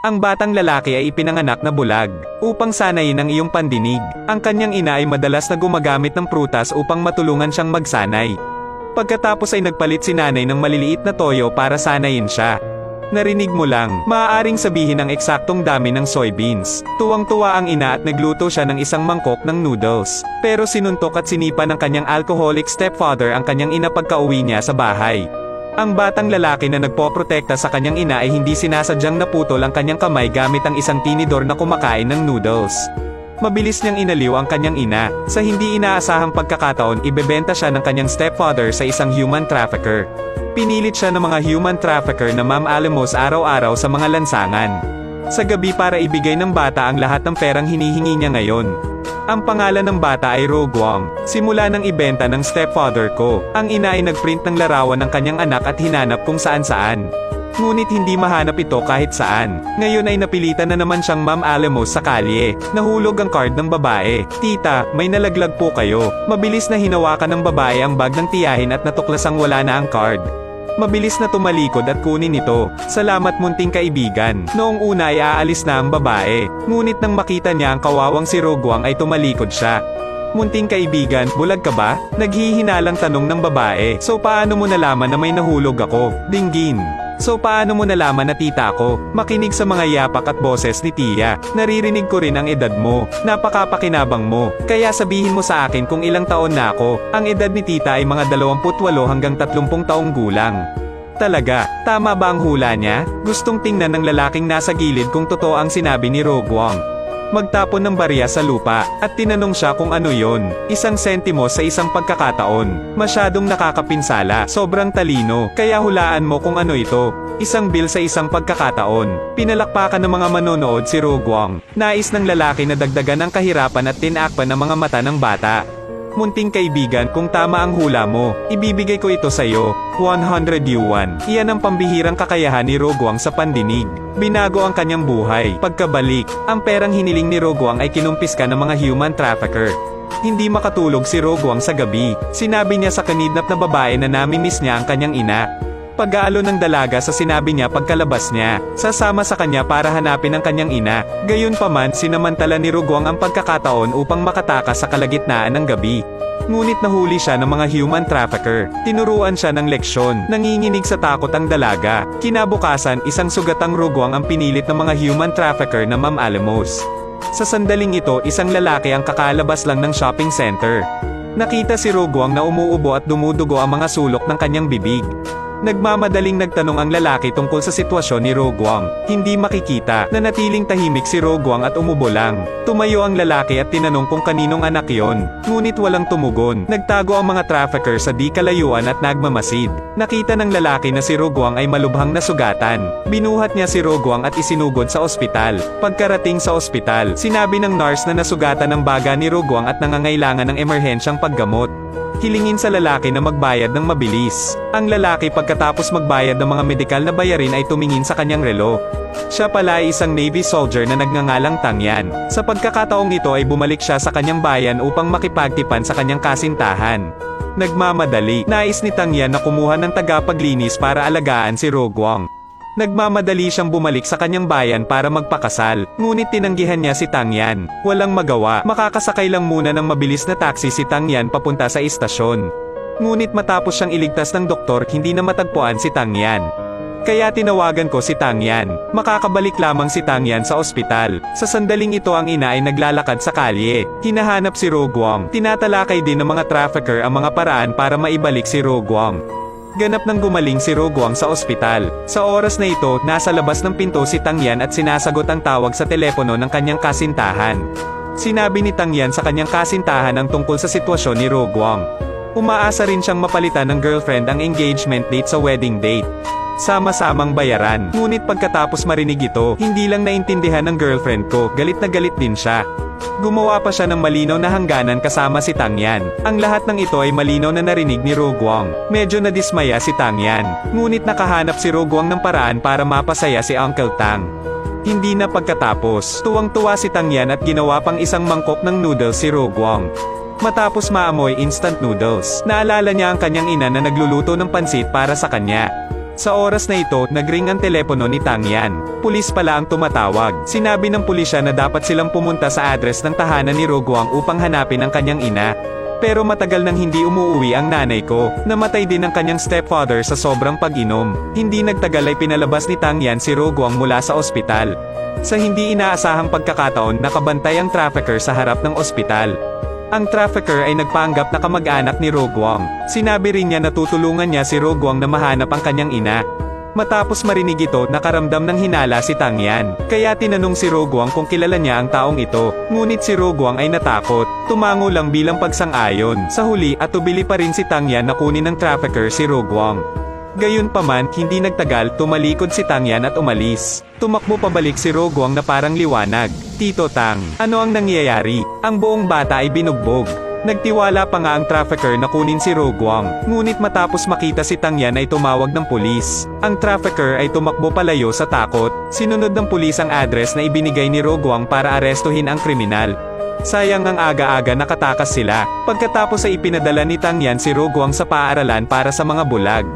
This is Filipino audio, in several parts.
Ang batang lalaki ay ipinanganak na bulag, upang sanayin ang iyong pandinig. Ang kanyang ina ay madalas na gumagamit ng prutas upang matulungan siyang magsanay. Pagkatapos ay nagpalit si nanay ng maliliit na toyo para sanayin siya. Narinig mo lang, maaaring sabihin ang eksaktong dami ng soybeans. Tuwang-tuwa ang ina at nagluto siya ng isang mangkok ng noodles. Pero sinuntok at sinipa ng kanyang alcoholic stepfather ang kanyang ina pagka-uwi niya sa bahay. Ang batang lalaki na nagpoprotekta sa kanyang ina ay hindi sinasadyang naputol ang kanyang kamay gamit ang isang tinidor na kumakain ng noodles. Mabilis niyang inaliw ang kanyang ina. Sa hindi inaasahang pagkakataon, ibebenta siya ng kanyang stepfather sa isang human trafficker. Pinilit siya ng mga human trafficker na mamaalimos araw-araw sa mga lansangan. Sa gabi para ibigay ng bata ang lahat ng perang hinihingi niya ngayon. Ang pangalan ng bata ay Ro Guang. Simula nang ibenta ng stepfather ko, ang ina ay nagprint ng larawan ng kanyang anak at hinanap kung saan-saan. Ngunit hindi mahanap ito kahit saan. Ngayon ay napilitan na naman siyang mamaalimos sa kalye. Nahulog ang card ng babae. Tita, may nalaglag po kayo. Mabilis na hinawakan ng babae ang bag ng tiyahin at natuklasang wala na ang card. Mabilis na tumalikod at kunin ito. Salamat munting kaibigan. Noong una ay aalis na ang babae. Ngunit nang makita niya ang kawawang si Ro Guang ay tumalikod siya. Munting kaibigan, bulag ka ba? Naghihinalang tanong ng babae. So paano mo nalaman na may nahulog ako? Dinggin. So paano mo nalaman na tita ako? Makinig sa mga yapak at boses ni tiya. Naririnig ko rin ang edad mo. Napakapakinabang mo. Kaya sabihin mo sa akin kung ilang taon na ako. Ang edad ni tita ay mga 28 hanggang 30 taong gulang. Talaga, tama ba ang hula niya? Gustong tingnan ng lalaking nasa gilid kung totoo ang sinabi ni Ro Guang. Magtapon ng barya sa lupa, at tinanong siya kung ano yon. 1 sentimo sa isang pagkakataon. Masyadong nakakapinsala, sobrang talino, kaya hulaan mo kung ano ito. 1 bil sa isang pagkakataon. Pinalakpakan ng mga manonood si Ro Guang. Nais ng lalaki na dagdagan ang kahirapan at tinakpan ng mga mata ng bata. Munting kaibigan, kung tama ang hula mo, ibibigay ko ito sa iyo. 100 yuan. Iyan ang pambihirang kakayahan ni Ro Guang sa pandinig. Binago ang kanyang buhay. Pagkabalik, ang perang hiniling ni Ro Guang ay kinumpiska ng mga human trafficker. Hindi makatulog si Ro Guang sa gabi. Sinabi niya sa kanidnap na babae na namimiss niya ang kanyang ina. Pag-aalo ng dalaga sa sinabi niya pagkalabas niya, sasama sa kanya para hanapin ang kanyang ina. Gayunpaman, sinamantala ni Ro Guang ang pagkakataon upang makatakas sa kalagitnaan ng gabi. Ngunit nahuli siya ng mga human trafficker. Tinuruan siya ng leksyon. Nanginginig sa takot ang dalaga. Kinabukasan, isang sugatang Ro Guang ang pinilit ng mga human trafficker na mamaalimos. Sa sandaling ito, isang lalaki ang kakalabas lang ng shopping center. Nakita si Ro Guang na umuubo at dumudugo ang mga sulok ng kanyang bibig. Nagmamadaling nagtanong ang lalaki tungkol sa sitwasyon ni Ro Guang. Hindi makikita. Nanatiling tahimik si Ro Guang at umubo lang. Tumayo ang lalaki at tinanong kung kaninong anak yon. Ngunit walang tumugon. Nagtago ang mga trafficker sa di kalayuan at nagmamasid. Nakita ng lalaki na si Ro Guang ay malubhang nasugatan. Binuhat niya si Ro Guang at isinugod sa ospital. Pagkarating sa ospital, sinabi ng nurse na nasugatan ang baga ni Ro Guang at nangangailangan ng emerhensyang paggamot. Hilingin sa lalaki na magbayad ng mabilis. Ang lalaki pagkatapos magbayad ng mga medikal na bayarin ay tumingin sa kanyang relo. Siya pala ay isang Navy soldier na nagngangalang Tang Yan. Sa pagkakataong ito ay bumalik siya sa kanyang bayan upang makipagtipan sa kanyang kasintahan. Nagmamadali, nais ni Tang Yan na kumuha ng tagapaglinis para alagaan si Ro Guang. Nagmamadali siyang bumalik sa kanyang bayan para magpakasal, ngunit tinanggihan niya si Tang Yan. Walang magawa, makakasakay lang muna ng mabilis na taxi si Tang Yan papunta sa istasyon. Ngunit matapos siyang iligtas ng doktor, hindi na matagpuan si Tang Yan. Kaya tinawagan ko si Tang Yan. Makakabalik lamang si Tang Yan sa ospital. Sa sandaling ito ang ina ay naglalakad sa kalye. Hinahanap si Ro Guang. Tinatalakay din ng mga trafficker ang mga paraan para maibalik si Ro Guang. Ganap nang gumaling si Ro Guang sa ospital. Sa oras na ito, nasa labas ng pinto si Tang Yan at sinasagot ang tawag sa telepono ng kanyang kasintahan. Sinabi ni Tang Yan sa kanyang kasintahan ang tungkol sa sitwasyon ni Ro Guang. Umaasa rin siyang mapalitan ng girlfriend ang engagement date sa wedding date. Sama-samang bayaran. Ngunit pagkatapos marinig ito, hindi lang naintindihan ng girlfriend ko, galit na galit din siya. Gumawa pa siya ng malinaw na hangganan kasama si Tang Yan. Ang lahat ng ito ay malinaw na narinig ni Ro Guang. Medyo nadismaya si Tang Yan. Ngunit nakahanap si Ro Guang ng paraan para mapasaya si Uncle Tang. Hindi na pagkatapos, tuwang-tuwa si Tang Yan at ginawa pang isang mangkok ng noodles si Ro Guang. Matapos maamoy instant noodles, naalala niya ang kanyang ina na nagluluto ng pansit para sa kanya. Sa oras na ito, nagring ang telepono ni Tang Yan. Pulis pala ang tumatawag. Sinabi ng pulisya na dapat silang pumunta sa address ng tahanan ni Roguang upang hanapin ang kanyang ina. Pero matagal nang hindi umuwi ang nanay ko. Namatay din ang kanyang stepfather sa sobrang pag-inom. Hindi nagtagal ay pinalabas ni Tang Yan si Roguang mula sa ospital. Sa hindi inaasahang pagkakataon, nakabantay ang trafficker sa harap ng ospital. Ang trafficker ay nagpanggap na kamag-anak ni Roguang. Sinabi rin niya na tutulungan niya si Roguang na mahanap ang kanyang ina. Matapos marinig ito, nakaramdam ng hinala si Tang Yan. Kaya tinanong si Roguang kung kilala niya ang taong ito. Ngunit si Roguang ay natakot. Tumango lang bilang pagsang-ayon. Sa huli, atubili pa rin si Tang Yan na kunin ng trafficker si Roguang. Gayunpaman, hindi nagtagal, tumalikod si Tang Yan at umalis. Tumakbo pabalik si Roguang na parang liwanag. Tito Tang, ano ang nangyayari? Ang buong bata ay binugbog. Nagtiwala pa nga ang trafficker na kunin si Roguang. Ngunit matapos makita si Tang Yan ay tumawag ng pulis. Ang trafficker ay tumakbo palayo sa takot. Sinunod ng pulis ang address na ibinigay ni Roguang para arestuhin ang kriminal. Sayang ang aga-aga nakatakas sila. Pagkatapos ay ipinadala ni Tang Yan si Roguang sa paaralan para sa mga bulag.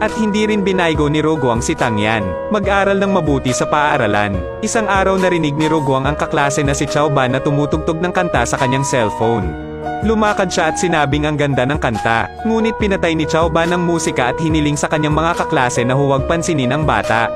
At hindi rin binaygo ni Roguang si Tang Yan. Mag-aral ng mabuti sa paaralan. Isang araw narinig ni Roguang ang kaklase na si Chao Ban na tumutugtog ng kanta sa kanyang cellphone. Lumakad siya at sinabing ang ganda ng kanta. Ngunit pinatay ni Chao Ban ang musika at hiniling sa kanyang mga kaklase na huwag pansinin ang bata.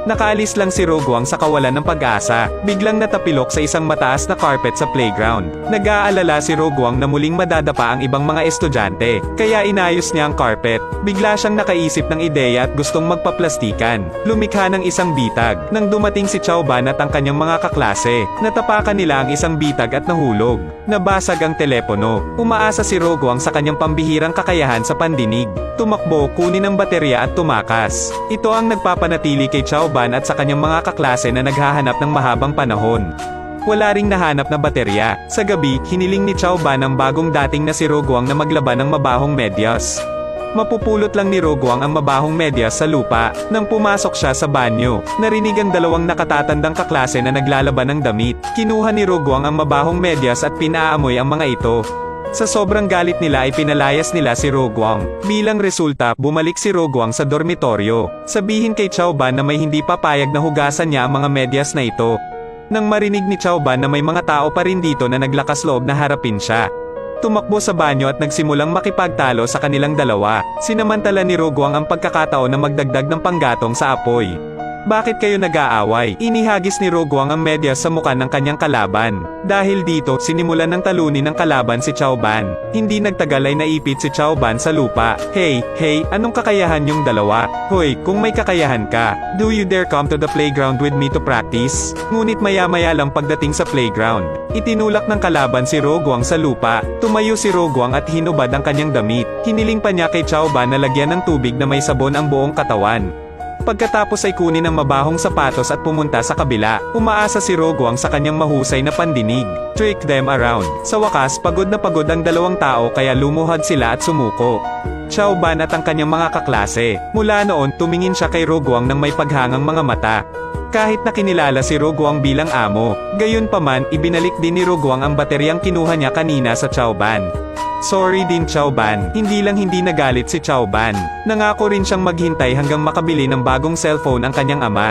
Nakaalis lang si Roguang sa kawalan ng pag-asa. Biglang natapilok sa isang mataas na carpet sa playground. Nag-aalala si Roguang na muling madadapa ang ibang mga estudyante. Kaya inayos niya ang carpet. Bigla siyang nakaisip ng ideya at gustong magpaplastikan. Lumikha ng isang bitag. Nang dumating si Chao Ban at ang kanyang mga kaklase, natapakan nila ang isang bitag at nahulog. Nabasag ang telepono. Umaasa si Roguang sa kanyang pambihirang kakayahan sa pandinig. Tumakbo, kunin ang baterya at tumakas. Ito ang nagpapanatili kay Chao Ban at sa kanyang mga kaklase na naghahanap ng mahabang panahon. Wala ring nahanap na baterya. Sa gabi, hiniling ni Chao Ban ang bagong dating na si Roguang na maglaban ng mabahong medyas. Mapupulot lang ni Roguang ang mabahong medyas sa lupa. Nang pumasok siya sa banyo, narinig ang dalawang nakatatandang kaklase na naglalaban ng damit. Kinuha ni Roguang ang mabahong medyas at pinaamoy ang mga ito. Sa sobrang galit nila ay pinalayas nila si Roguang. Bilang resulta, bumalik si Roguang sa dormitoryo. Sabihin kay Chao Ban na may hindi papayag na hugasan niya ang mga medyas na ito. Nang marinig ni Chao Ban na may mga tao pa rin dito na naglakas loob na harapin siya, tumakbo sa banyo at nagsimulang makipagtalo sa kanilang dalawa. Sinamantala ni Roguang ang pagkakataon na magdagdag ng panggatong sa apoy. Bakit kayo nag-aaway? Inihagis ni Roguang ang medyas sa mukha ng kanyang kalaban. Dahil dito, sinimulan ng talunin ng kalaban si Chao Ban. Hindi nagtagal ay naipit si Chao Ban sa lupa. Hey, anong kakayahan yung dalawa? Hoy, kung may kakayahan ka, do you dare come to the playground with me to practice? Ngunit maya-maya lang pagdating sa playground, itinulak ng kalaban si Roguang sa lupa. Tumayo si Roguang at hinubad ang kanyang damit. Hiniling pa niya kay Chao Ban na lagyan ng tubig na may sabon ang buong katawan. Pagkatapos ay kunin ang mabahong sapatos at pumunta sa kabila. Umaasa si Roguang sa kanyang mahusay na pandinig. Trick them around. Sa wakas, pagod na pagod ang dalawang tao kaya lumuhad sila at sumuko. Chao Ban at ang kanyang mga kaklase. Mula noon, tumingin siya kay Roguang ng may paghangang mga mata. Kahit na kinilala si Roguang bilang amo, gayunpaman, ibinalik din ni Roguang ang bateryang kinuha niya kanina sa Chao Ban. Sorry din Chao Ban, hindi nagalit si Chao Ban. Nangako rin siyang maghintay hanggang makabili ng bagong cellphone ang kanyang ama.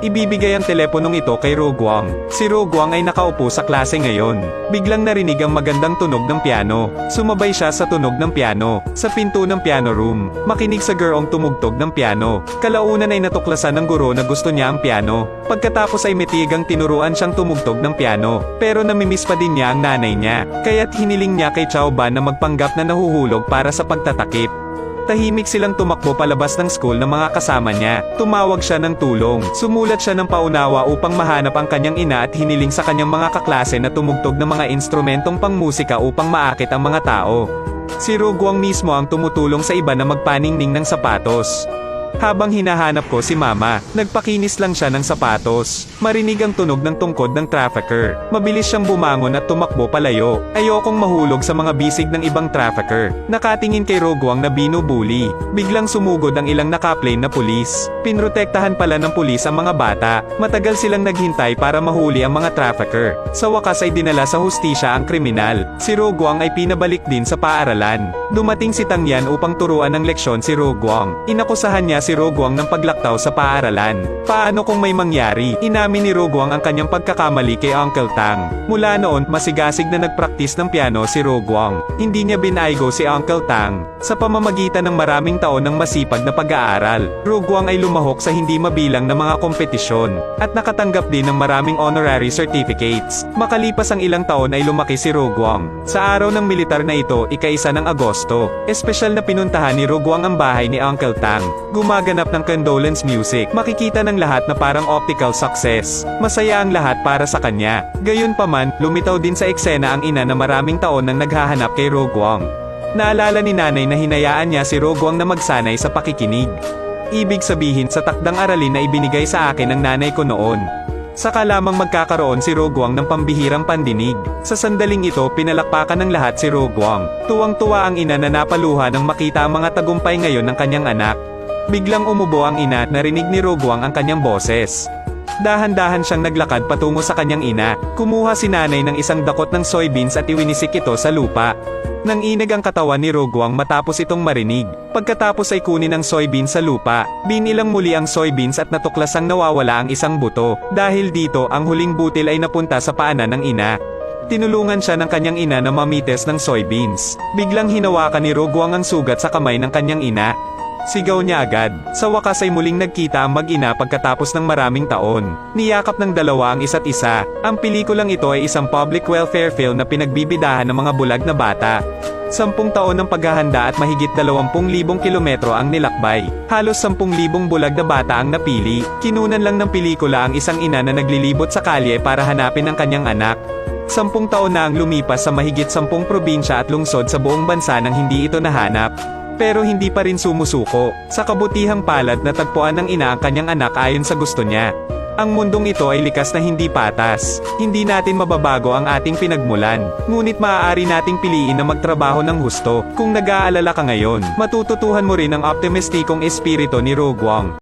Ibibigay ang teleponong ito kay Roguang. Si Roguang ay nakaupo sa klase ngayon. Biglang narinig ang magandang tunog ng piano. Sumabay siya sa tunog ng piano. Sa pinto ng piano room, makinig sa gurong tumugtog ng piano. Kalaunan ay natuklasan ng guro na gusto niya ang piano. Pagkatapos ay metigang tinuruan siyang tumugtog ng piano. Pero namimiss pa din niya ang nanay niya. Kaya't hiniling niya kay Chao Ban na magpanggap na nahuhulog para sa pagtatakip. Tahimik silang tumakbo palabas ng school ng mga kasama niya. Tumawag siya ng tulong. Sumulat siya ng paunawa upang mahanap ang kanyang ina at hiniling sa kanyang mga kaklase na tumugtog ng mga instrumentong pangmusika upang maakit ang mga tao. Si Roguang mismo ang tumutulong sa iba na magpaningning ng sapatos. Habang hinahanap ko si Mama, nagpakinis lang siya ng sapatos. Marinig ang tunog ng tungkod ng trafficker. Mabilis siyang bumangon at tumakbo palayo. Ayokong mahulog sa mga bisig ng ibang trafficker. Nakatingin kay Roguang na binubuli. Biglang sumugod ang ilang nakaplane na pulis. Pinrotektahan pala ng pulis ang mga bata. Matagal silang naghintay para mahuli ang mga trafficker. Sa wakas ay dinala sa hustisya ang kriminal. Si Roguang ay pinabalik din sa paaralan. Dumating si Tang Yan upang turuan ng leksyon si Roguang. Inakusahan niya si Roguang ng paglaktaw sa paaralan. Paano kung may mangyari? Inamin ni Roguang ang kanyang pagkakamali kay Uncle Tang. Mula noon, masigasig na nagpraktis ng piano si Roguang. Hindi niya binaigo si Uncle Tang. Sa pamamagitan ng maraming taon ng masipag na pag-aaral, Roguang ay lumahok sa hindi mabilang na mga kompetisyon, at nakatanggap din ng maraming honorary certificates. Makalipas ang ilang taon ay lumaki si Roguang. Sa araw ng militar na ito, ika-1 ng Agosto, espesyal na pinuntahan ni Roguang ang bahay ni Uncle Tang. Gumaganap ng condolence music. Makikita ng lahat na parang optical success. Masaya ang lahat para sa kanya. Gayunpaman, lumitaw din sa eksena ang ina na maraming taon nang naghahanap kay Roguang. Naalala ni nanay na hinayaan niya si Roguang na magsanay sa pakikinig. Ibig sabihin sa takdang aralin na ibinigay sa akin ng nanay ko noon. Saka lamang magkakaroon si Roguang ng pambihirang pandinig. Sa sandaling ito, pinalakpakan ng lahat si Roguang. Tuwang-tuwa ang ina na napaluha nang makita ang mga tagumpay ngayon ng kanyang anak. Biglang umubo ang ina at narinig ni Roguang ang kanyang boses. Dahan-dahan siyang naglakad patungo sa kanyang ina. Kumuha si nanay ng isang dakot ng soybeans at iwinisik ito sa lupa. Nanginig ang katawan ni Roguang matapos itong marinig. Pagkatapos ay kunin ang soybeans sa lupa, binilang muli ang soybeans at natuklasang nawawala ang isang buto. Dahil dito, ang huling butil ay napunta sa paanan ng ina. Tinulungan siya ng kanyang ina na mamites ng soybeans. Biglang hinawakan ni Roguang ang sugat sa kamay ng kanyang ina. Sigaw niya agad. Sa wakas ay muling nagkita ang mag-ina pagkatapos ng maraming taon. Niyakap ng dalawa ang isa't isa. Ang pelikulang ito ay isang public welfare film na pinagbibidahan ng mga bulag na bata. 10 taon ng paghahanda at mahigit 20,000 kilometro ang nilakbay. Halos 10,000 bulag na bata ang napili. Kinunan lang ng pelikula ang isang ina na naglilibot sa kalye para hanapin ang kanyang anak. 10 taon na ang lumipas sa mahigit 10 probinsya at lungsod sa buong bansa nang hindi ito nahanap. Pero hindi pa rin sumusuko. Sa kabutihang palad na tagpuan ng ina ang kanyang anak ayon sa gusto niya. Ang mundong ito ay likas na hindi patas. Hindi natin mababago ang ating pinagmulan. Ngunit maaari nating piliin na magtrabaho ng husto. Kung nag-aalala ka ngayon, matututuhan mo rin ang optimistikong espiritu ni Roguang.